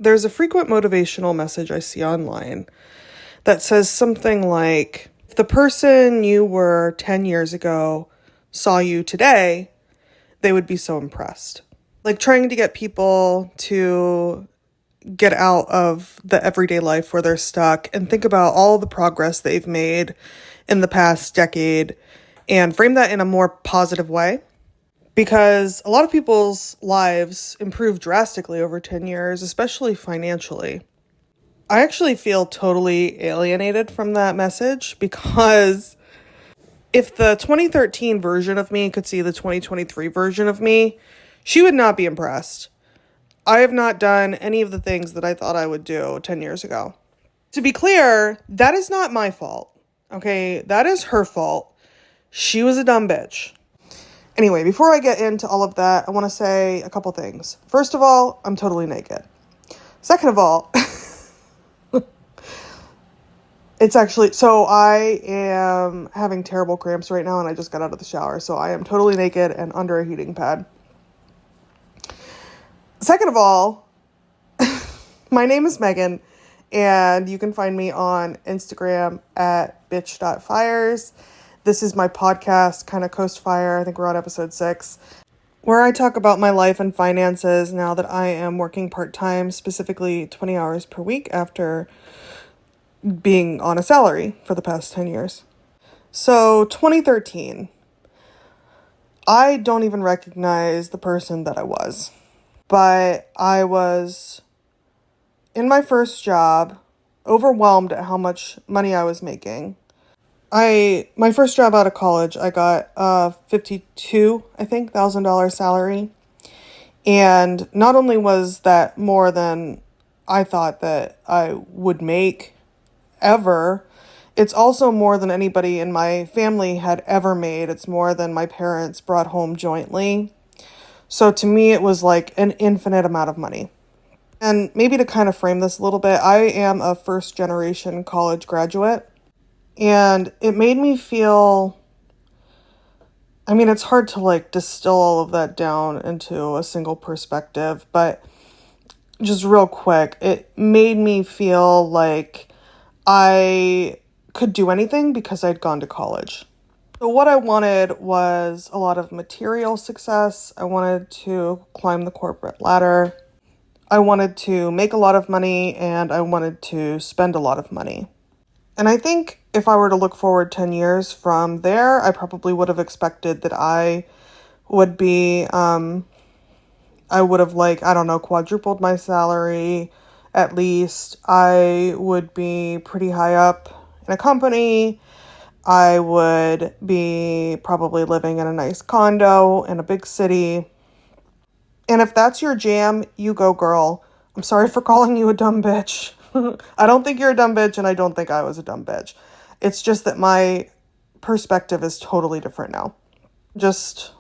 There's a frequent motivational message I see online that says something like, if the person you were 10 years ago saw you today, they would be so impressed. Like trying to get people to get out of the everyday life where they're stuck and think about all the progress they've made in the past decade and frame that in a more positive way. Because a lot of people's lives improved drastically over 10 years, especially financially. I actually feel totally alienated from that message because if the 2013 version of me could see the 2023 version of me, she would not be impressed. I have not done any of the things that I thought I would do 10 years ago. To be clear, that is not my fault. Okay, that is her fault. She was a dumb bitch. Anyway, before I get into all of that, I want to say a couple things. First of all, I'm totally naked. Second of all, I am having terrible cramps right now and I just got out of the shower. So I am totally naked and under a heating pad. Second of all, my name is Megan and you can find me on Instagram at bitch.fires. This is my podcast, kind of Coast Fire. I think we're on episode 6, where I talk about my life and finances now that I am working part-time, specifically 20 hours per week after being on a salary for the past 10 years. So 2013, I don't even recognize the person that I was, but I was in my first job, overwhelmed at how much money I was making. My first job out of college, I got a $52,000 salary. And not only was that more than I thought that I would make ever, it's also more than anybody in my family had ever made. It's more than my parents brought home jointly. So to me, it was like an infinite amount of money. And maybe to kind of frame this a little bit, I am a first generation college graduate. And it made me feel, it's hard to distill all of that down into a single perspective, but just real quick, it made me feel like I could do anything because I'd gone to college. So what I wanted was a lot of material success. I wanted to climb the corporate ladder. I wanted to make a lot of money and I wanted to spend a lot of money. And I think if I were to look forward 10 years from there, I probably would have expected that I would be, I would have quadrupled my salary at least. I would be pretty high up in a company. I would be probably living in a nice condo in a big city. And if that's your jam, you go, girl. I'm sorry for calling you a dumb bitch. I don't think you're a dumb bitch, and I don't think I was a dumb bitch. It's just that my perspective is totally different now.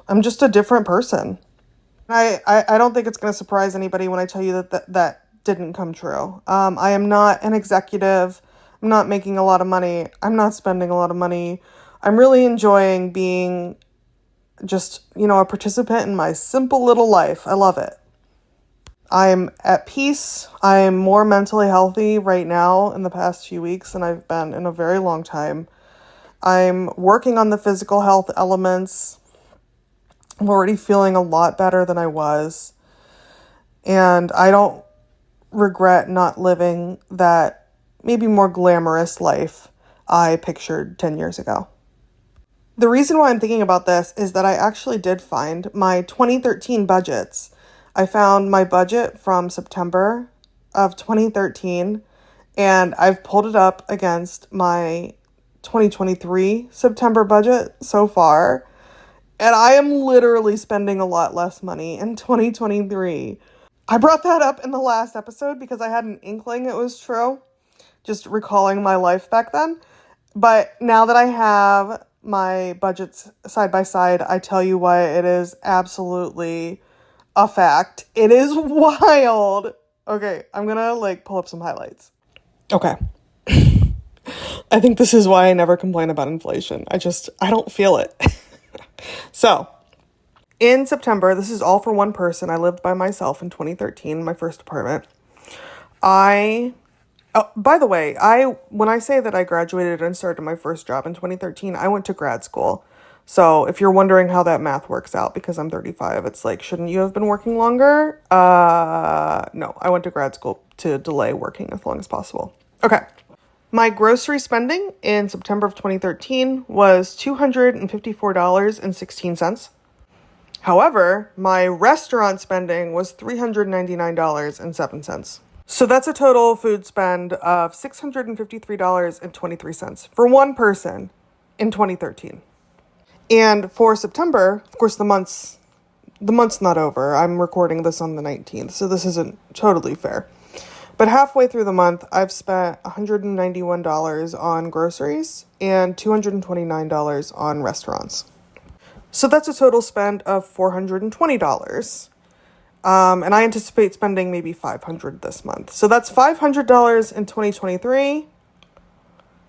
I'm just a different person. I don't think it's going to surprise anybody when I tell you that didn't come true. I am not an executive. I'm not making a lot of money. I'm not spending a lot of money. I'm really enjoying being just, a participant in my simple little life. I love it. I'm at peace. I'm more mentally healthy right now in the past few weeks than I've been in a very long time. I'm working on the physical health elements. I'm already feeling a lot better than I was. And I don't regret not living that maybe more glamorous life I pictured 10 years ago. The reason why I'm thinking about this is that I actually did find my 2013 budgets. I found my budget from September of 2013, and I've pulled it up against my 2023 September budget so far, and I am literally spending a lot less money in 2023. I brought that up in the last episode because I had an inkling it was true, just recalling my life back then. But now that I have my budgets side by side, I tell you what, it is absolutely a fact. It is wild. Okay, I'm gonna pull up some highlights. Okay. I think this is why I never complain about inflation. I don't feel it. So, in September, this is all for one person. I lived by myself in 2013, my first apartment. I Oh, by the way, when I say that I graduated and started my first job in 2013, I went to grad school. So if you're wondering how that math works out, because I'm 35, it's like, shouldn't you have been working longer? No, I went to grad school to delay working as long as possible. Okay. My grocery spending in September of 2013 was $254.16. However, my restaurant spending was $399.07. So that's a total food spend of $653.23 for one person in 2013. And for September, of course, the month's not over. I'm recording this on the 19th, so this isn't totally fair. But halfway through the month, I've spent $191 on groceries and $229 on restaurants. So that's a total spend of $420. And I anticipate spending maybe $500 this month. So that's $500 in 2023,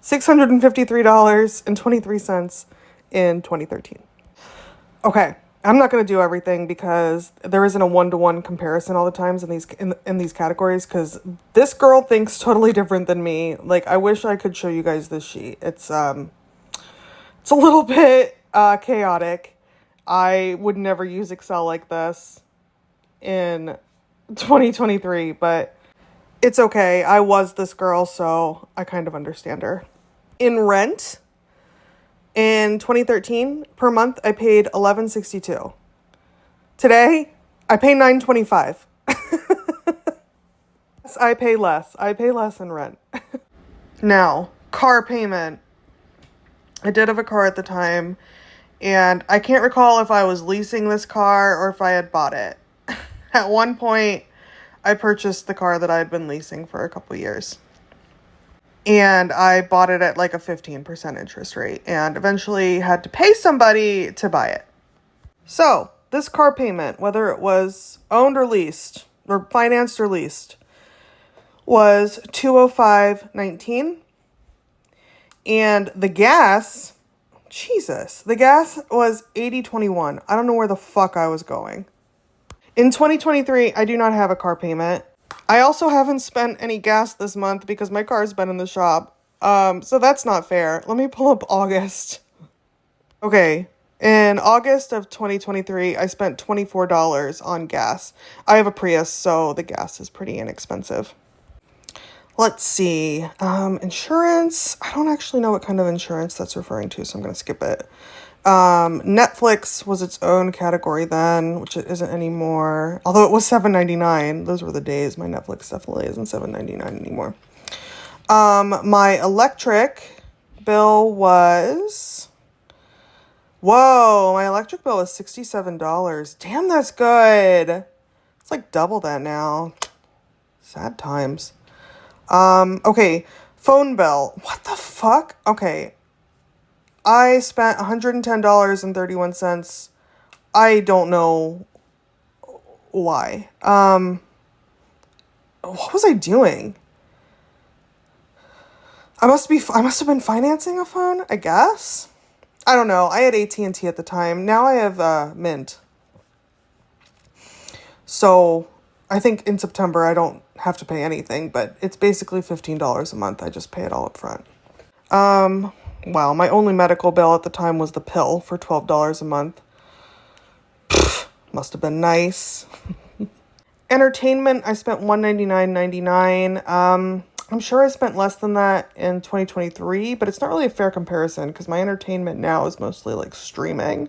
$653.23 in 2013. Okay, I'm not going to do everything because there isn't a one-to-one comparison all the times in these categories, because this girl thinks totally different than me. Like, I wish I could show you guys this sheet. It's a little bit chaotic. I would never use Excel like this in 2023, but it's okay. I was this girl, so I kind of understand her. In rent, in 2013, per month, I paid $11.62. Today, I pay $9.25. I pay less. I pay less in rent. Now, car payment. I did have a car at the time, and I can't recall if I was leasing this car or if I had bought it. At one point, I purchased the car that I had been leasing for a couple years. And I bought it at like a 15% interest rate and eventually had to pay somebody to buy it. So, this car payment, whether it was owned or leased, or financed or leased, was $205.19. And the gas was $80.21. I don't know where the fuck I was going. In 2023, I do not have a car payment. I also haven't spent any gas this month because my car's been in the shop. So that's not fair. Let me pull up August. Okay, in August of 2023, I spent $24 on gas. I have a Prius, so the gas is pretty inexpensive. Let's see. Insurance. I don't actually know what kind of insurance that's referring to, so I'm going to skip it. Netflix was its own category then, which it isn't anymore. Although it was $7.99. Those were the days. My Netflix definitely isn't $7.99 anymore. My electric bill was... Whoa, my electric bill was $67. Damn, that's good. It's like double that now. Sad times. Okay, phone bill. What the fuck? Okay. I spent $110.31. I don't know why. What was I doing? I must have been financing a phone, I guess. I don't know. I had AT&T at the time. Now I have Mint. So I think in September I don't have to pay anything, but it's basically $15 a month. I just pay it all up front. Wow, my only medical bill at the time was the pill for $12 a month. Must have been nice. Entertainment, I spent $199.99. I'm sure I spent less than that in 2023, but it's not really a fair comparison because my entertainment now is mostly like streaming.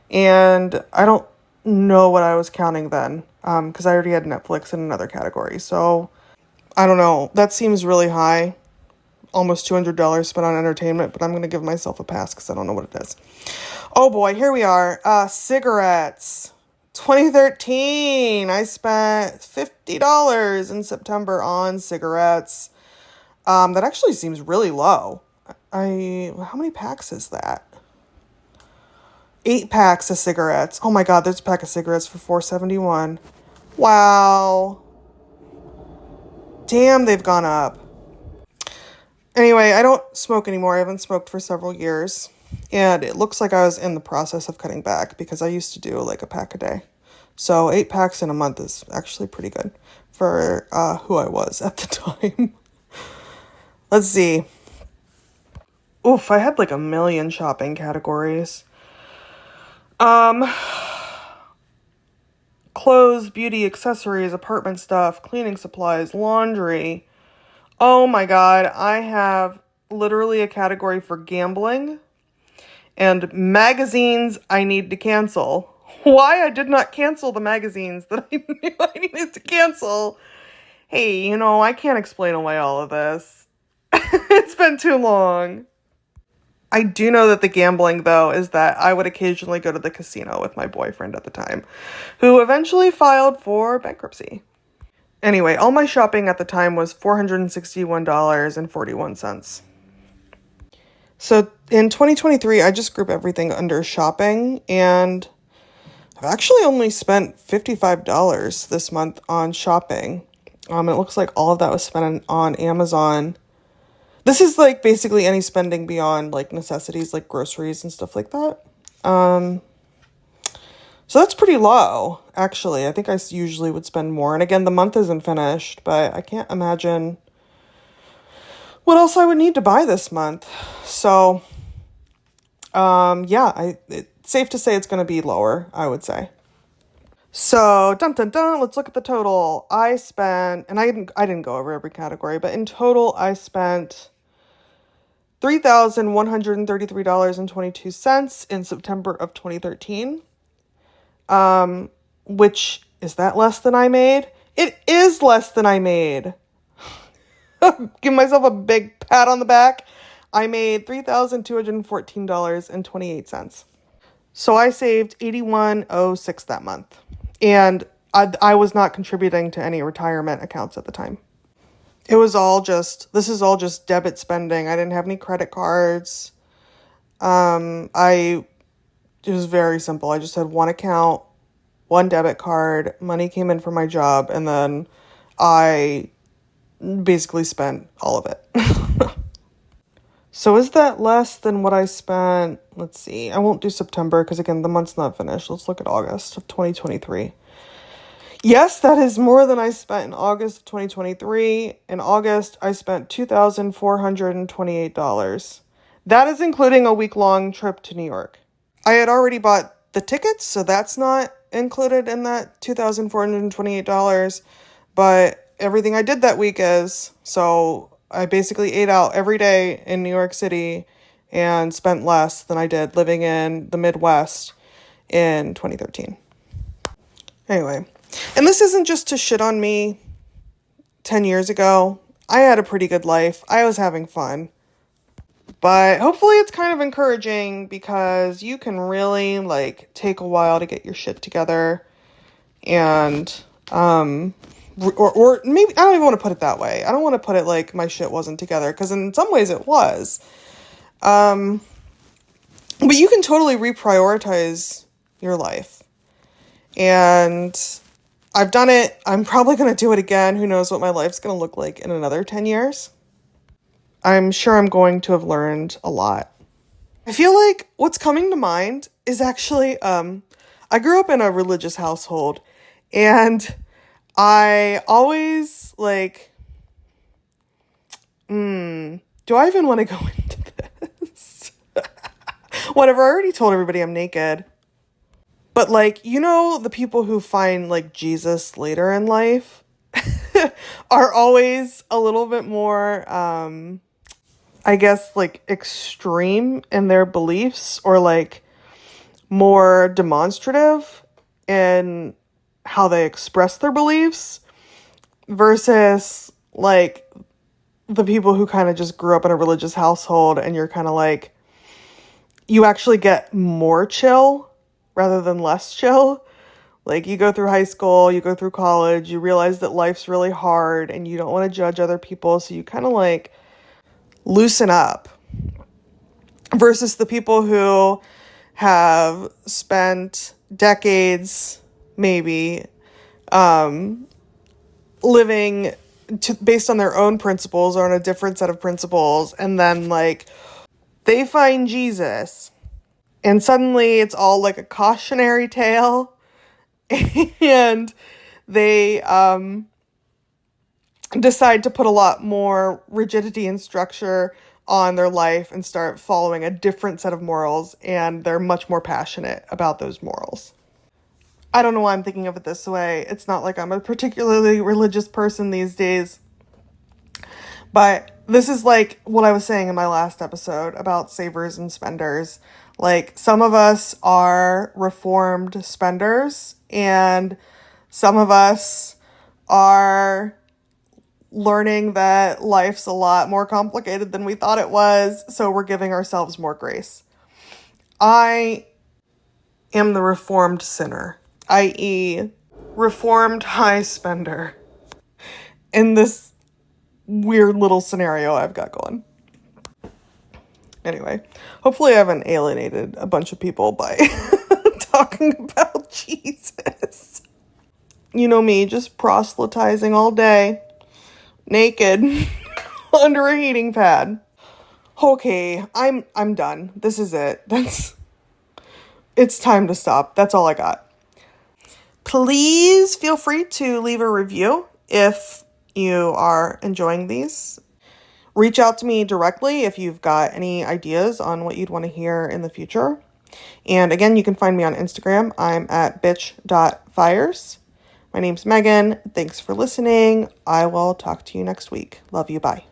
And I don't know what I was counting then, because I already had Netflix in another category. So I don't know. That seems really high. Almost $200 spent on entertainment, but I'm going to give myself a pass because I don't know what it is. Oh boy, here we are. Cigarettes. 2013, I spent $50 in September on cigarettes. That actually seems really low. How many packs is that? 8 packs of cigarettes. Oh my god, there's a pack of cigarettes for $4.71. Wow. Damn, they've gone up. Anyway, I don't smoke anymore. I haven't smoked for several years. And it looks like I was in the process of cutting back because I used to do like a pack a day. So 8 packs in a month is actually pretty good for who I was at the time. Let's see. Oof, I had like a million shopping categories. Clothes, beauty, accessories, apartment stuff, cleaning supplies, laundry. Oh my God, I have literally a category for gambling and magazines I need to cancel. Why I did not cancel the magazines that I knew I needed to cancel. Hey, I can't explain away all of this. It's been too long. I do know that the gambling, though, is that I would occasionally go to the casino with my boyfriend at the time, who eventually filed for bankruptcy. Anyway, all my shopping at the time was $461.41. So in 2023, I just group everything under shopping, and I've actually only spent $55 this month on shopping. It looks like all of that was spent on Amazon. This is like basically any spending beyond like necessities like groceries and stuff like that. So that's pretty low, actually. I think I usually would spend more. And again, the month isn't finished, but I can't imagine what else I would need to buy this month. So, yeah, it's safe to say it's going to be lower, I would say. So, dun dun dun, let's look at the total. I spent, and I didn't go over every category, but in total I spent $3,133.22 in September of 2013. Which, is that less than I made? It is less than I made. Give myself a big pat on the back. I made $3,214.28. So I saved $81.06 that month. And I was not contributing to any retirement accounts at the time. This is all just debit spending. I didn't have any credit cards. It was very simple. I just had one account, one debit card, money came in from my job, and then I basically spent all of it. So is that less than what I spent? Let's see. I won't do September because, again, the month's not finished. Let's look at August of 2023. Yes, that is more than I spent in August of 2023. In August, I spent $2,428. That is including a week-long trip to New York. I had already bought the tickets, so that's not included in that $2,428. But everything I did that week is. So I basically ate out every day in New York City and spent less than I did living in the Midwest in 2013. Anyway, and this isn't just to shit on me 10 years ago. I had a pretty good life. I was having fun. But hopefully it's kind of encouraging because you can really like take a while to get your shit together. And or maybe I don't even want to put it that way. I don't want to put it like my shit wasn't together, because in some ways it was. But you can totally reprioritize your life. And I've done it. I'm probably going to do it again. Who knows what my life's going to look like in another 10 years. I'm sure I'm going to have learned a lot. I feel like what's coming to mind is actually, I grew up in a religious household, and I always, like, do I even want to go into this? Whatever, I already told everybody I'm naked. But, like, the people who find, like, Jesus later in life are always a little bit more, I guess, like, extreme in their beliefs, or, like, more demonstrative in how they express their beliefs, versus, like, the people who kind of just grew up in a religious household, and you're kind of like, you actually get more chill rather than less chill. Like, you go through high school, you go through college, you realize that life's really hard, and you don't want to judge other people, so you kind of, like, loosen up. Versus the people who have spent decades, maybe, living based on their own principles or on a different set of principles, and then, like, they find Jesus, and suddenly it's all like a cautionary tale, and they decide to put a lot more rigidity and structure on their life and start following a different set of morals, and they're much more passionate about those morals. I don't know why I'm thinking of it this way. It's not like I'm a particularly religious person these days. But this is like what I was saying in my last episode about savers and spenders. Like, some of us are reformed spenders, and some of us are learning that life's a lot more complicated than we thought it was, so we're giving ourselves more grace. I am the reformed sinner, i.e., reformed high spender, in this weird little scenario I've got going. Anyway, hopefully I haven't alienated a bunch of people by talking about Jesus. You know me, just proselytizing all day, naked, under a heating pad. Okay, I'm done. This is it. It's time to stop. That's all I got. Please feel free to leave a review if you are enjoying these. Reach out to me directly if you've got any ideas on what you'd want to hear in the future. And again, you can find me on Instagram. I'm at bitch.fires. My name's Megan. Thanks for listening. I will talk to you next week. Love you. Bye.